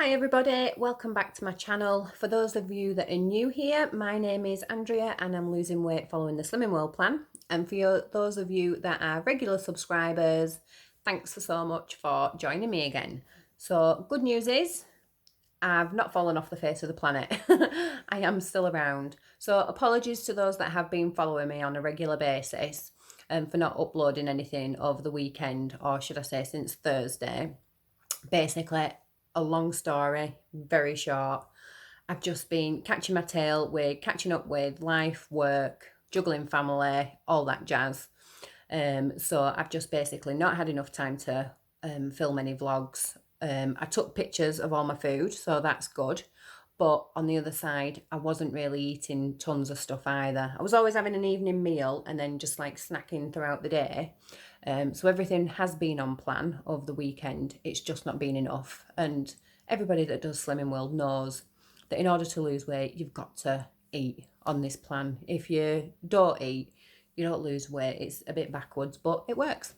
Hi everybody, welcome back to my channel. For those of you that are new here, my name is Andrea and I'm losing weight following the Slimming World plan. And for those of you that are regular subscribers, thanks so much for joining me again. So good news is I've not fallen off the face of the planet. I am still around. So apologies to those that have been following me on a regular basis for not uploading anything over the weekend, or should I say since Thursday. Basically, a long story, very short. I've just been catching my tail with catching up with life, work, juggling family, all that jazz. So I've just basically not had enough time to film any vlogs. I took pictures of all my food, so that's good. But on the other side, I wasn't really eating tons of stuff either. I was always having an evening meal and then just like snacking throughout the day. So everything has been on plan over the weekend. It's just not been enough. And everybody that does Slimming World knows that in order to lose weight, you've got to eat on this plan. If you don't eat, you don't lose weight. It's a bit backwards, but it works.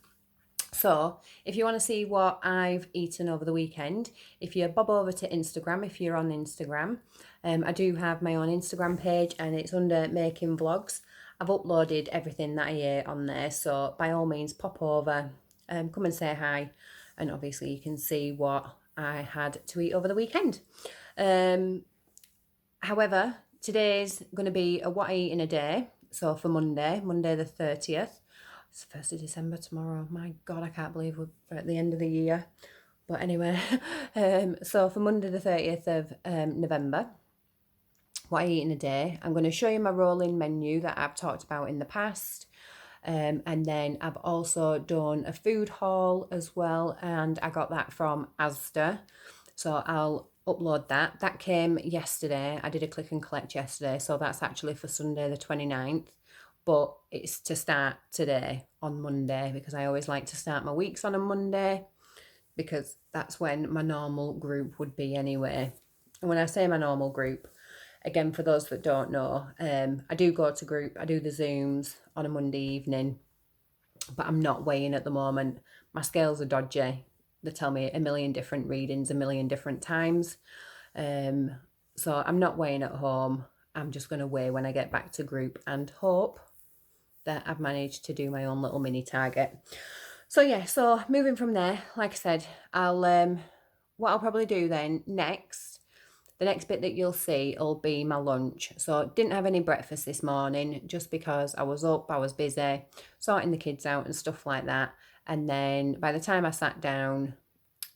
So if you want to see what I've eaten over the weekend, if you bob over to Instagram, if you're on Instagram, I do have my own Instagram page and it's under Making Vlogs. I've uploaded everything that I ate on there, so by all means pop over, come and say hi, and obviously you can see what I had to eat over the weekend. However, today's going to be a what I eat in a day, so for Monday the 30th. It's 1st of December tomorrow. My God, I can't believe we're at the end of the year. But anyway, so for Monday the 30th of November, what I eat in a day, I'm going to show you my rolling menu that I've talked about in the past. And then I've also done a food haul as well, and I got that from Asda. So I'll upload that. That came yesterday. I did a click and collect yesterday, so that's actually for Sunday the 29th. But it's to start today on Monday, because I always like to start my weeks on a Monday because that's when my normal group would be anyway. And when I say my normal group, again, for those that don't know, I do go to group, I do the Zooms on a Monday evening, but I'm not weighing at the moment. My scales are dodgy. They tell me a million different readings, a million different times. So I'm not weighing at home. I'm just going to weigh when I get back to group and hope that I've managed to do my own little mini target. So yeah, so moving from there, like I said, what I'll probably do then next, the next bit that you'll see will be my lunch. So didn't have any breakfast this morning just because I was up, I was busy sorting the kids out and stuff like that. And then by the time I sat down,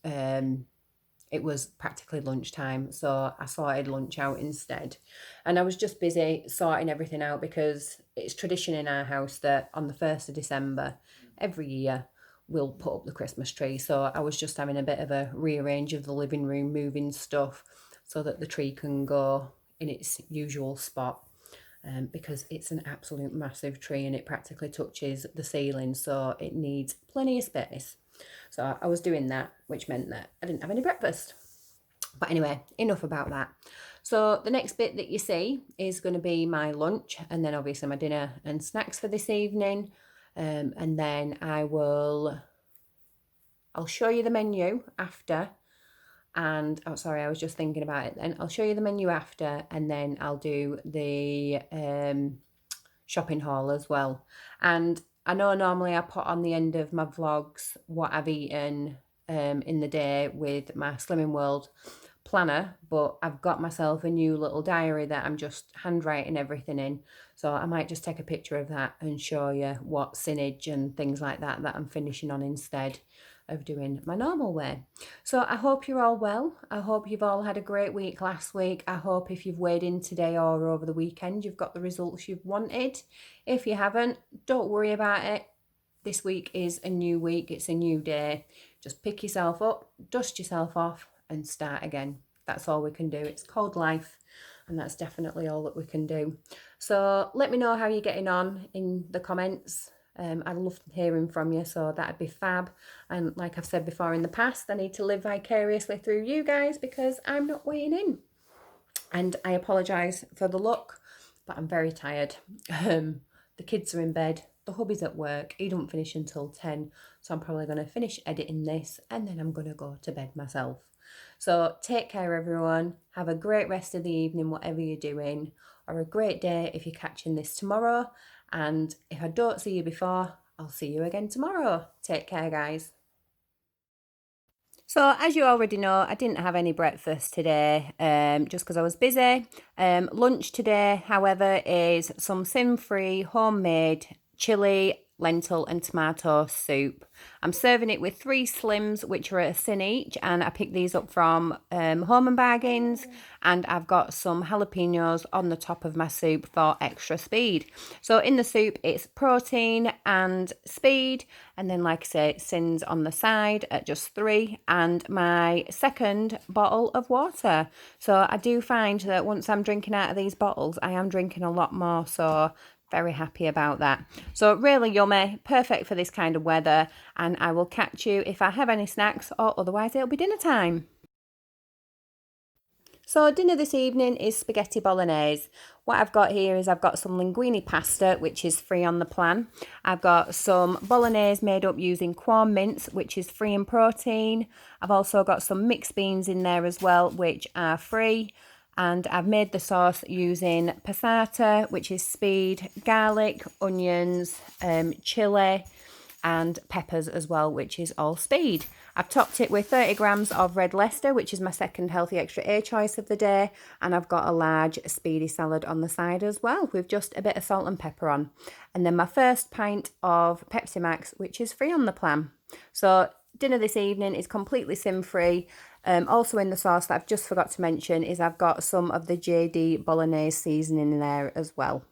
it was practically lunchtime, so I sorted lunch out instead. And I was just busy sorting everything out because it's tradition in our house that on the 1st of December every year we'll put up the Christmas tree. So I was just having a bit of a rearrange of the living room, moving stuff so that the tree can go in its usual spot. Because it's an absolute massive tree and it practically touches the ceiling, so it needs plenty of space. So I was doing that, which meant that I didn't have any breakfast. But anyway, enough about that. So the next bit that you see is going to be my lunch, and then obviously my dinner and snacks for this evening. And then I'll show you the menu after. And oh, sorry, I was just thinking about it then. I'll show you the menu after, and then I'll do the shopping haul as well. And I know normally I put on the end of my vlogs what I've eaten in the day with my Slimming World planner, but I've got myself a new little diary that I'm just handwriting everything in. So I might just take a picture of that and show you what signage and things like that I'm finishing on instead of doing my normal way. So I hope you're all well. I hope you've all had a great week last week. I hope if you've weighed in today or over the weekend, you've got the results you've wanted. If you haven't, don't worry about it. This week is a new week. It's a new day. Just pick yourself up, dust yourself off and start again. That's all we can do. It's called life, and that's definitely all that we can do. So let me know how you're getting on in the comments. I'd love hearing from you, so that'd be fab. And like I've said before in the past, I need to live vicariously through you guys because I'm not weighing in. And I apologise for the look, but I'm very tired. The kids are in bed, the hubby's at work, he don't finish until 10, so I'm probably going to finish editing this and then I'm going to go to bed myself. So take care, everyone. Have a great rest of the evening, whatever you're doing, or a great day if you're catching this tomorrow. And if I don't see you before, I'll see you again tomorrow. Take care, guys. So, as you already know, I didn't have any breakfast today just because I was busy. Lunch today, however, is some sin-free homemade chili, lentil and tomato soup. I'm serving it with 3 slims, which are a sin each, and I picked these up from Home and Bargains, and I've got some jalapenos on the top of my soup for extra speed. So in the soup, it's protein and speed, and then like I say, sins on the side at just 3, and my second bottle of water. So I do find that once I'm drinking out of these bottles, I am drinking a lot more, so very happy about that. So really yummy, perfect for this kind of weather, and I will catch you if I have any snacks, or otherwise it'll be dinner time. So dinner this evening is spaghetti bolognese. What I've got here is I've got some linguine pasta, which is free on the plan. I've got some bolognese made up using corn mince, which is free in protein. I've also got some mixed beans in there as well, which are free. And I've made the sauce using passata, which is speed, garlic, onions, chili, and peppers as well, which is all speed. I've topped it with 30 grams of red Leicester, which is my second healthy extra A choice of the day, and I've got a large speedy salad on the side as well with just a bit of salt and pepper on. And then my first pint of Pepsi Max, which is free on the plan. So dinner this evening is completely sin-free. Also in the sauce that I've just forgot to mention is I've got some of the JD Bolognese seasoning in there as well.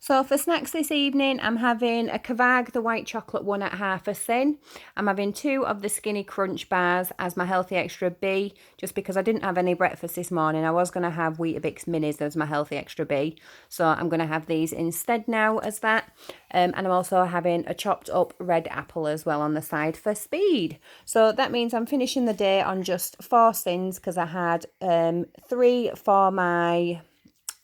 So for snacks this evening, I'm having a Kavag, the white chocolate one at half a sin. I'm having 2 of the Skinny Crunch bars as my healthy extra B, just because I didn't have any breakfast this morning. I was going to have Weetabix minis as my healthy extra B, so I'm going to have these instead now as that. And I'm also having a chopped up red apple as well on the side for speed. So that means I'm finishing the day on just 4 sins, because I had 3 for my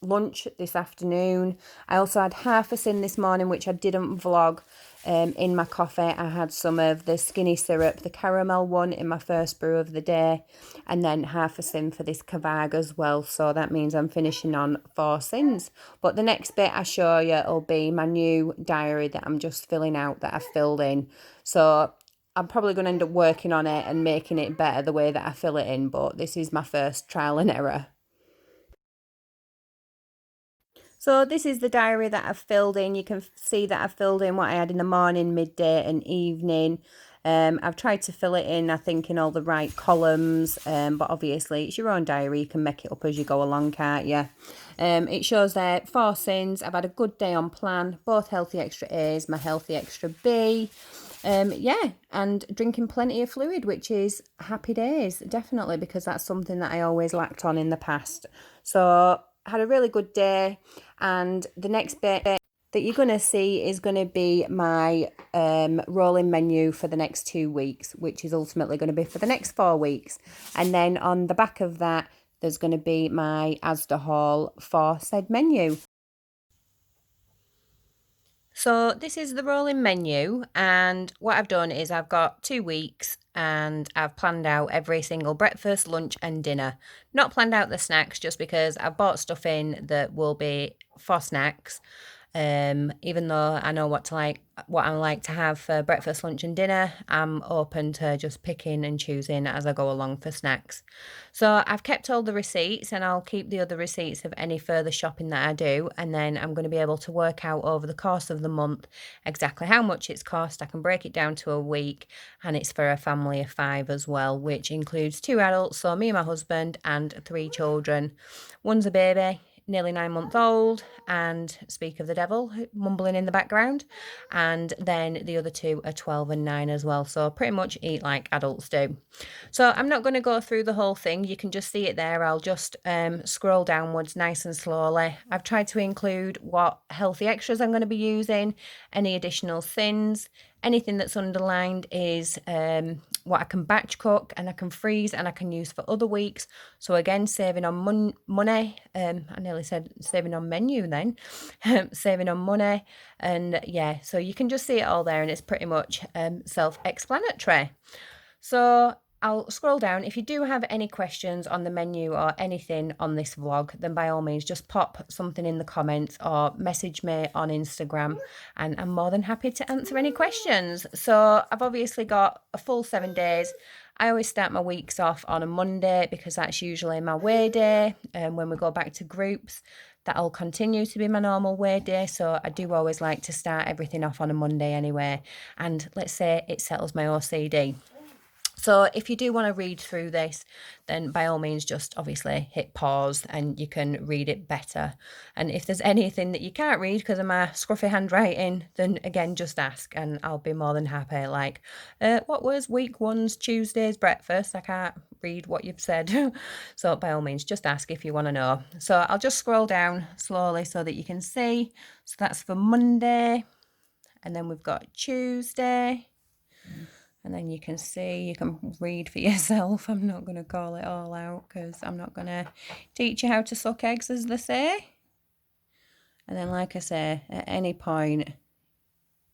lunch this afternoon. I also had half a sin this morning, which I didn't vlog. In my coffee, I had some of the skinny syrup, the caramel one, in my first brew of the day, and then half a sin for this Kavag as well. So that means I'm finishing on 4 sins. But the next bit I show you will be my new diary that I'm just filling out, that I've filled in. So I'm probably going to end up working on it and making it better the way that I fill it in, but this is my first trial and error. So this is the diary that I've filled in. You can see that I've filled in what I had in the morning, midday and evening. I've tried to fill it in, I think, in all the right columns, but obviously it's your own diary. You can make it up as you go along, can't you? It shows there 4 sins. I've had a good day on plan, both healthy extra A's, my healthy extra B. Yeah, and drinking plenty of fluid, which is happy days, definitely, because that's something that I always lacked on in the past. So had a really good day, and the next bit that you're going to see is going to be my rolling menu for the next 2 weeks, which is ultimately going to be for the next 4 weeks. And then on the back of that, there's going to be my Asda haul for said menu. So this is the rolling menu, and what I've done is I've got 2 weeks and I've planned out every single breakfast, lunch and dinner. Not planned out the snacks, just because I've bought stuff in that will be for snacks. Even though I know what I like to have for breakfast, lunch and dinner, I'm open to just picking and choosing as I go along for snacks. So I've kept all the receipts, and I'll keep the other receipts of any further shopping that I do, and then I'm going to be able to work out over the course of the month exactly how much it's cost. I can break it down to a week, and it's for a family of 5 as well, which includes 2 adults, so me and my husband, and 3 children. One's a baby, nearly 9 months old, and speak of the devil mumbling in the background, and then the other 2 are 12 and 9 as well, so pretty much eat like adults do. So I'm not going to go through the whole thing, you can just see it there. I'll just scroll downwards nice and slowly. I've tried to include what healthy extras I'm going to be using, any additional thins. Anything that's underlined is what I can batch cook and I can freeze and I can use for other weeks. So again, saving on money. I nearly said saving on menu then. Saving on money. And yeah, so you can just see it all there, and it's pretty much self-explanatory. So I'll scroll down. If you do have any questions on the menu or anything on this vlog, then by all means just pop something in the comments or message me on Instagram, and I'm more than happy to answer any questions. So I've obviously got a full 7 days. I always start my weeks off on a Monday because that's usually my weigh day, and when we go back to groups, that'll continue to be my normal weigh day. So I do always like to start everything off on a Monday anyway, and let's say it settles my OCD. So if you do want to read through this, then by all means just obviously hit pause and you can read it better. And if there's anything that you can't read because of my scruffy handwriting, then again just ask and I'll be more than happy. Like, what was week 1's Tuesday's breakfast? I can't read what you've said. So by all means just ask if you want to know. So I'll just scroll down slowly so that you can see. So that's for Monday, and then we've got Tuesday. And then you can see, you can read for yourself. I'm not going to call it all out because I'm not going to teach you how to suck eggs, as they say. And then, like I say, at any point,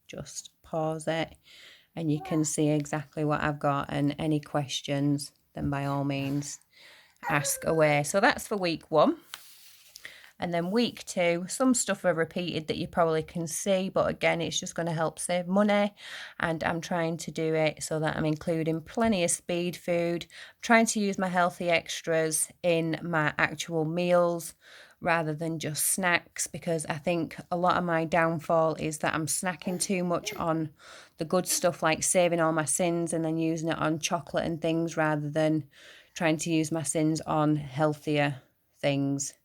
just pause it and you can see exactly what I've got. And any questions, then by all means, ask away. So that's for week 1. And then week 2, some stuff are repeated that you probably can see, but again, it's just going to help save money. And I'm trying to do it so that I'm including plenty of speed food. I'm trying to use my healthy extras in my actual meals rather than just snacks, because I think a lot of my downfall is that I'm snacking too much on the good stuff, like saving all my sins and then using it on chocolate and things rather than trying to use my sins on healthier things,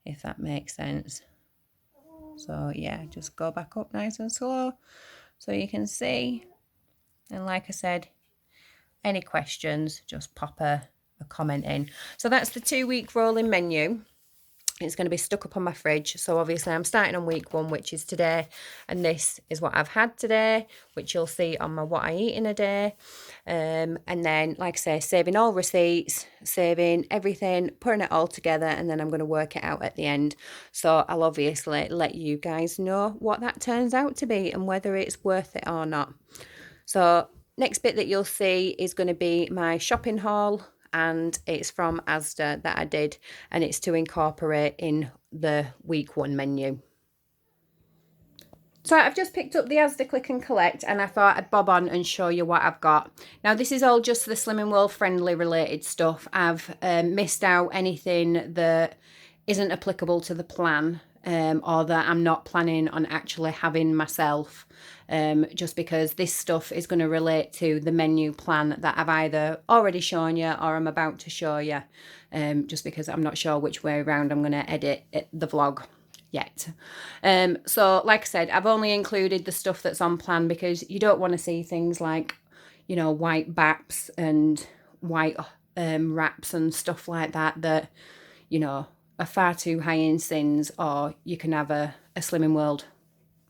if that makes sense. So yeah, just go back up nice and slow so you can see. And like I said, any questions, just pop a comment in. So that's the 2-week rolling menu. It's going to be stuck up on my fridge. So obviously I'm starting on week 1, which is today. And this is what I've had today, which you'll see on my what I eat in a day. And then, like I say, saving all receipts, saving everything, putting it all together, and then I'm going to work it out at the end. So I'll obviously let you guys know what that turns out to be and whether it's worth it or not. So next bit that you'll see is going to be my shopping haul, and it's from Asda that I did, and it's to incorporate in the week 1 menu. So I've just picked up the Asda Click and Collect, and I thought I'd bob on and show you what I've got. Now this is all just the Slimming World friendly related stuff. I've missed out anything that isn't applicable to the plan, or that I'm not planning on actually having myself, just because this stuff is going to relate to the menu plan that I've either already shown you or I'm about to show you, just because I'm not sure which way around I'm going to edit the vlog yet. So like I said, I've only included the stuff that's on plan because you don't want to see things like, you know, white baps and white wraps and stuff like that, you know, are far too high in sins, or you can have a Slimming World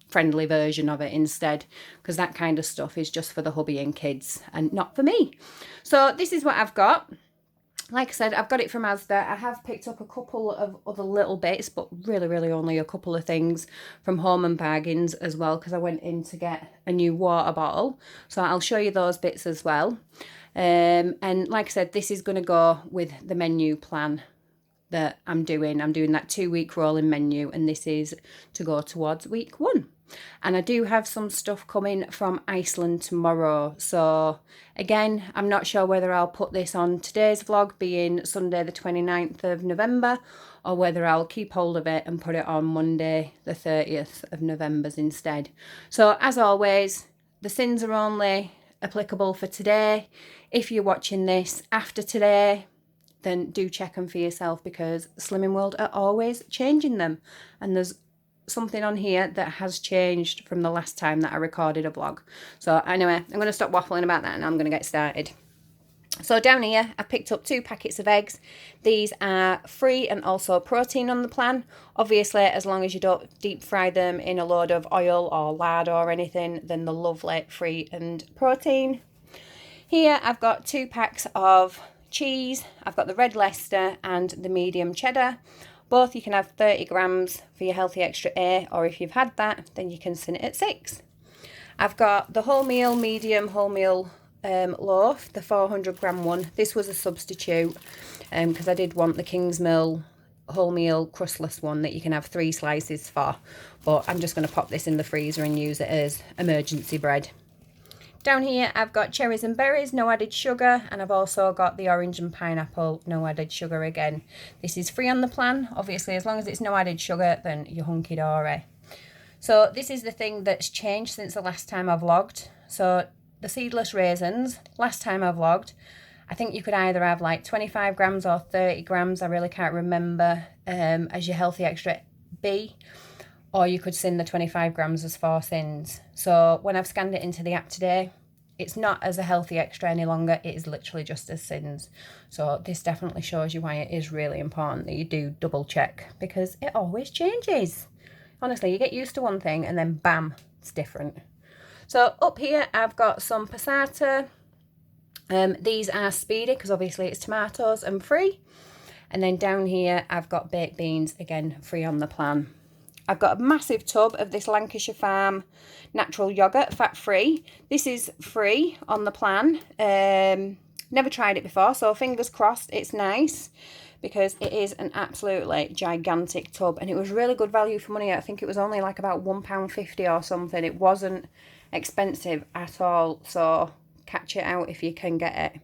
friendly version of it instead, because that kind of stuff is just for the hubby and kids and not for me. So this is what I've got. Like I said, I've got it from Asda. I have picked up a couple of other little bits, but really only a couple of things from Home and Bargains as well, because I went in to get a new water bottle. So I'll show you those bits as well. And like I said, this is going to go with the menu plan that I'm doing that 2-week rolling menu, and this is to go towards week 1. And I do have some stuff coming from Iceland tomorrow. So again, I'm not sure whether I'll put this on today's vlog, being Sunday the 29th of November, or whether I'll keep hold of it and put it on Monday the 30th of November instead. So as always, the sins are only applicable for today. If you're watching this after today, then do check them for yourself, because Slimming World are always changing them. And there's something on here that has changed from the last time that I recorded a vlog. So anyway, I'm going to stop waffling about that and I'm going to get started. So down here, I picked up 2 packets of eggs. These are free and also protein on the plan. Obviously, as long as you don't deep fry them in a load of oil or lard or anything, then they're lovely, free and protein. Here I've got 2 packs of cheese. I've got the red Leicester and the medium cheddar. Both you can have 30 grams for your healthy extra A, or if you've had that, then you can sin it at 6. I've got the wholemeal medium wholemeal loaf, the 400 g one. This was a substitute because I did want the Kingsmill wholemeal crustless one that you can have 3 slices for, but I'm just going to pop this in the freezer and use it as emergency bread. Down here I've got cherries and berries, no added sugar, and I've also got the orange and pineapple, no added sugar again. This is free on the plan. Obviously, as long as it's no added sugar, then you're hunky-dory. So this is the thing that's changed since the last time I vlogged. So the seedless raisins, last time I vlogged, I think you could either have like 25 grams or 30 grams, I really can't remember, as your healthy extra B, or you could sin the 25 grams as 4 sins. So when I've scanned it into the app today, it's not as a healthy extra any longer, it is literally just as sins. So this definitely shows you why it is really important that you do double check, because it always changes. Honestly, you get used to one thing and then bam, it's different. So up here I've got some passata. These are speedy because obviously it's tomatoes and free. And then down here I've got baked beans, again free on the plan. I've got a massive tub of this Lancashire Farm natural yoghurt, fat free. This is free on the plan. Never tried it before, so fingers crossed it's nice, because it is an absolutely gigantic tub and it was really good value for money. I think it was only like about £1.50 or something. It wasn't expensive at all, so catch it out if you can get it.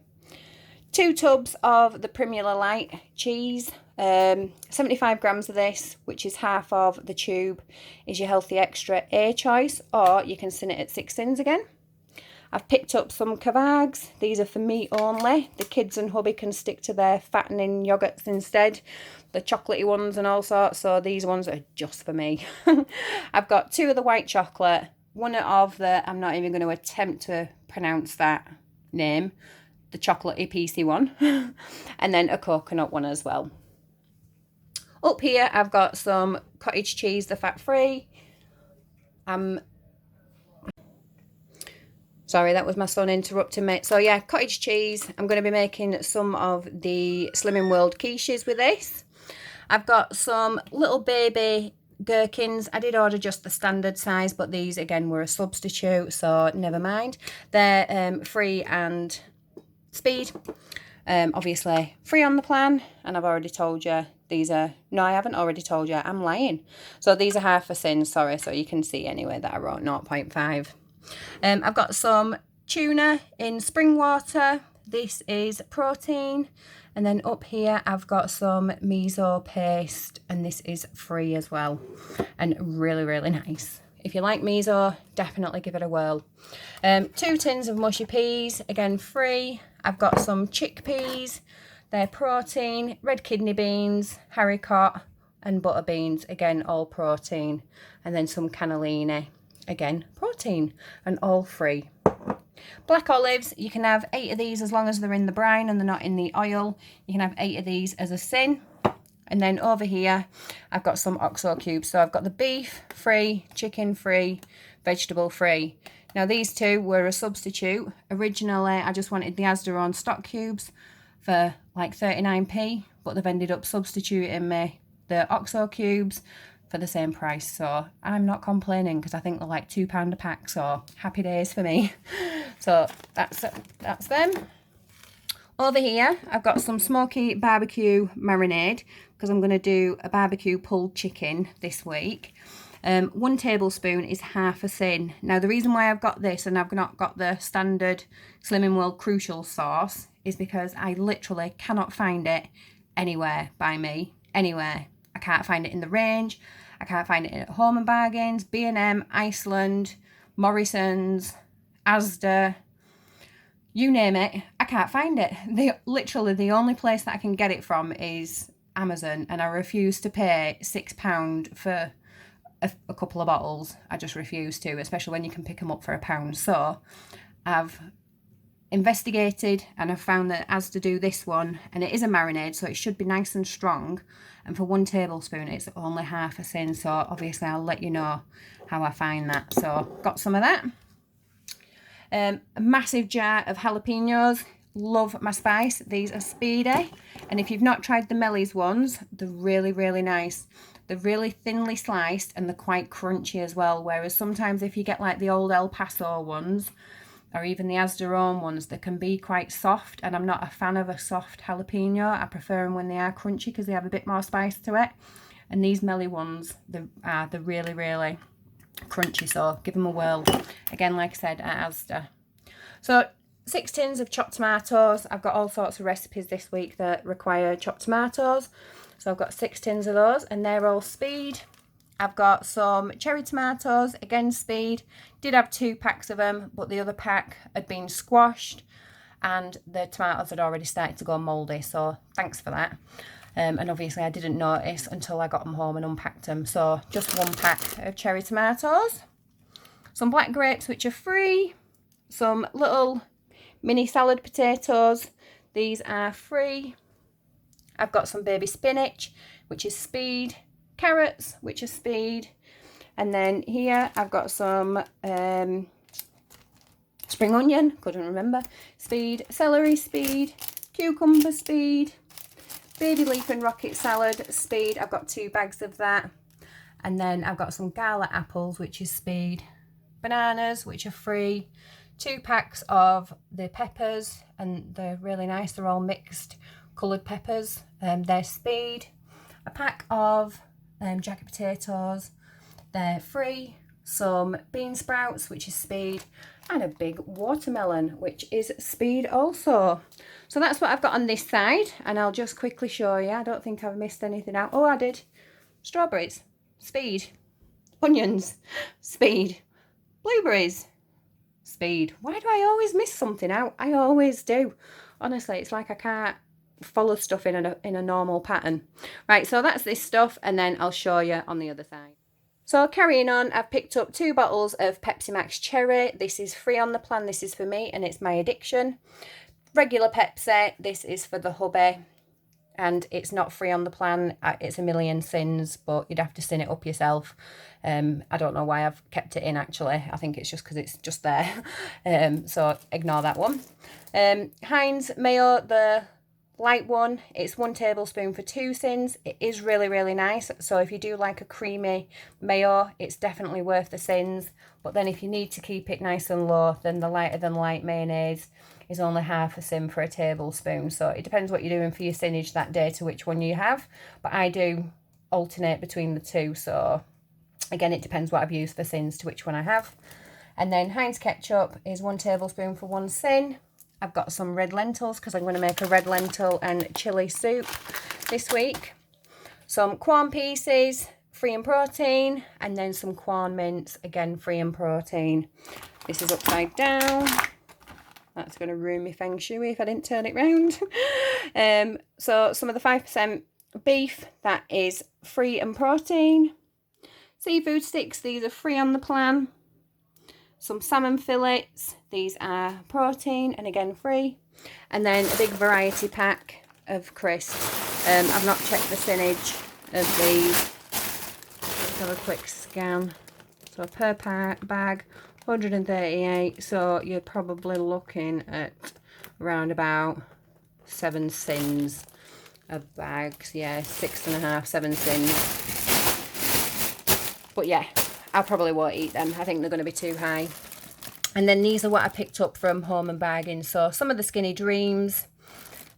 2 tubs of the Premier Light cheese, 75 grams of this, which is half of the tube, is your healthy extra A choice, or you can sin it at 6 sins again. I've picked up some Cavargs. These are for me only. The kids and hubby can stick to their fattening yoghurts instead, the chocolatey ones and all sorts, so these ones are just for me. I've got 2 of the white chocolate, 1 of the, I'm not even going to attempt to pronounce that name, the chocolatey piecey one, and then a coconut one as well. Up here I've got some cottage cheese, the fat free. Sorry, that was my son interrupting me. So yeah, cottage cheese. I'm going to be making some of the Slimming World quiches with this. I've got some little baby gherkins. I did order just the standard size, but these again were a substitute, so never mind. They're free and speed. Obviously free on the plan, and I've already told you these are, no, I haven't already told you, I'm lying. So these are half a sin, sorry, so you can see anyway that I wrote 0.5. I've got some tuna in spring water. This is protein. And then up here I've got some miso paste, and this is free as well, and really, really nice. If you like miso, definitely give it a whirl. 2 tins of mushy peas, again free. I've got some chickpeas, they're protein, red kidney beans, haricot, and butter beans, again all protein. And then some cannellini, again protein, and all free. Black olives, you can have 8 of these as long as they're in the brine and they're not in the oil. You can have 8 of these as a sin. And then over here I've got some OXO cubes. So I've got the beef free, chicken free, vegetable free. Now these 2 were a substitute. Originally I just wanted the Asda on stock cubes for like 39p, but they've ended up substituting me the OXO cubes for the same price, so I'm not complaining because I think they're like £2 a pack, so happy days for me. So that's them. Over here I've got some smoky barbecue marinade because I'm going to do a barbecue pulled chicken this week. 1 tablespoon is half a sin. Now the reason why I've got this and I've not got the standard Slimming World Crucial sauce is because I literally cannot find it anywhere by me, anywhere. I can't find it in the range. I can't find it at Home and Bargains, B&M, Iceland, Morrison's, Asda, you name it. I can't find it. Literally the only place that I can get it from is Amazon, and I refuse to pay £6 for a couple of bottles. I just refuse to, especially when you can pick them up for £1. So I've investigated and I've found that Asda do this one, and it is a marinade, so it should be nice and strong, and for 1 tablespoon it's only half a sin. So obviously I'll let you know how I find that. So got some of that. A massive jar of jalapenos. Love my spice. These are speedy, and if you've not tried the Mellies ones, they're really, really nice. They're really thinly sliced and they're quite crunchy as well, whereas sometimes if you get like the old El Paso ones, or even the Asda ones, they can be quite soft, and I'm not a fan of a soft jalapeno. I prefer them when they are crunchy because they have a bit more spice to it. And these Melly ones, they're really, really crunchy, so give them a whirl. Again, like I said, at Asda. So 6 tins of chopped tomatoes. I've got all sorts of recipes this week that require chopped tomatoes. So I've got 6 tins of those, and they're all Speed. I've got some cherry tomatoes, again Speed. Did have 2 packs of them, but the other pack had been squashed and the tomatoes had already started to go mouldy, so thanks for that. And obviously I didn't notice until I got them home and unpacked them. So just 1 pack of cherry tomatoes. Some black grapes, which are free. Some little mini salad potatoes. These are free. I've got some baby spinach, which is Speed. Carrots, which are Speed. And then here I've got some spring onion, couldn't remember, Speed. Celery, Speed. Cucumber, Speed. Baby leaf and rocket salad, Speed. I've got 2 bags of that. And then I've got some garlic apples, which is Speed. Bananas, which are free. 2 packs of the peppers, and they're really nice. They're all mixed coloured peppers. They're Speed. A pack of jacket potatoes, they're free. Some bean sprouts, which is Speed. And a big watermelon, which is Speed also. So that's what I've got on this side, and I'll just quickly show you. I don't think I've missed anything out. Oh, I did. Strawberries, Speed. Onions, Speed. Blueberries, Speed. Why do I always miss something out? I always do. Honestly, it's like I can't follow stuff in a normal pattern. Right, so that's this stuff, and then I'll show you on the other side. So carrying on, I've picked up 2 bottles of Pepsi Max Cherry. This is free on the plan. This is for me, and it's my addiction. Regular Pepsi, this is for the hubby, and it's not free on the plan. It's a million sins, but you'd have to sin it up yourself. I don't know why I've kept it in, actually. I think it's just because it's just there. So ignore that one. Heinz mayo, the light one, it's 1 tablespoon for 2 sins. It is really, really nice. So if you do like a creamy mayo, it's definitely worth the sins. But then if you need to keep it nice and low, then the lighter than light mayonnaise is only half a sin for a tablespoon. So it depends what you're doing for your sinnage that day to which one you have. But I do alternate between the 2. So again, it depends what I've used for sins to which one I have. And then Heinz ketchup is 1 tablespoon for 1 sin. I've got some red lentils because I'm going to make a red lentil and chilli soup this week. Some Quorn pieces, free in protein, and then some Quorn mince, again free in protein. This is upside down. That's going to ruin my feng shui if I didn't turn it round. So some of the 5% beef, that is free in protein. Seafood sticks, these are free on the plan. Some salmon fillets, these are protein and again free. And then a big variety pack of crisps. I've not checked the sinnage of these. Let's have a quick scan. So per bag, 138. So you're probably looking at around about 7 sins of bags. Yeah, 6.5, 7 sins. But yeah, I probably won't eat them. I think they're going to be too high. And then these are what I picked up from Home and Bargain. So some of the Skinny Dreams,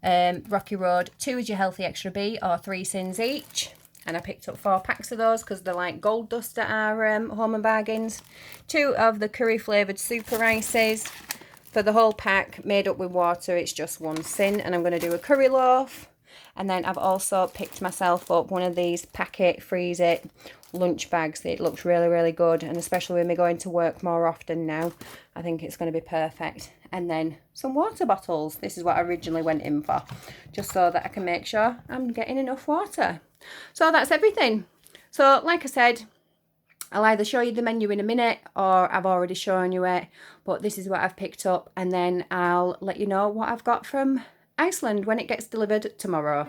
Rocky Road, 2 is your Healthy Extra B, or 3 sins each. And I picked up 4 packs of those because they're like gold dust at our Home and Bargains. 2 of the curry flavoured super rices. For the whole pack, made up with water, it's just 1 sin. And I'm going to do a curry loaf. And then I've also picked myself up one of these packet freeze it lunch bags. It looks really, really good, and especially when we're going to work more often now, I think it's going to be perfect. And then some water bottles. This is what I originally went in for, just so that I can make sure I'm getting enough water. So that's everything. So like I said, I'll either show you the menu in a minute or I've already shown you it, but this is what I've picked up, and then I'll let you know what I've got from Iceland when it gets delivered tomorrow.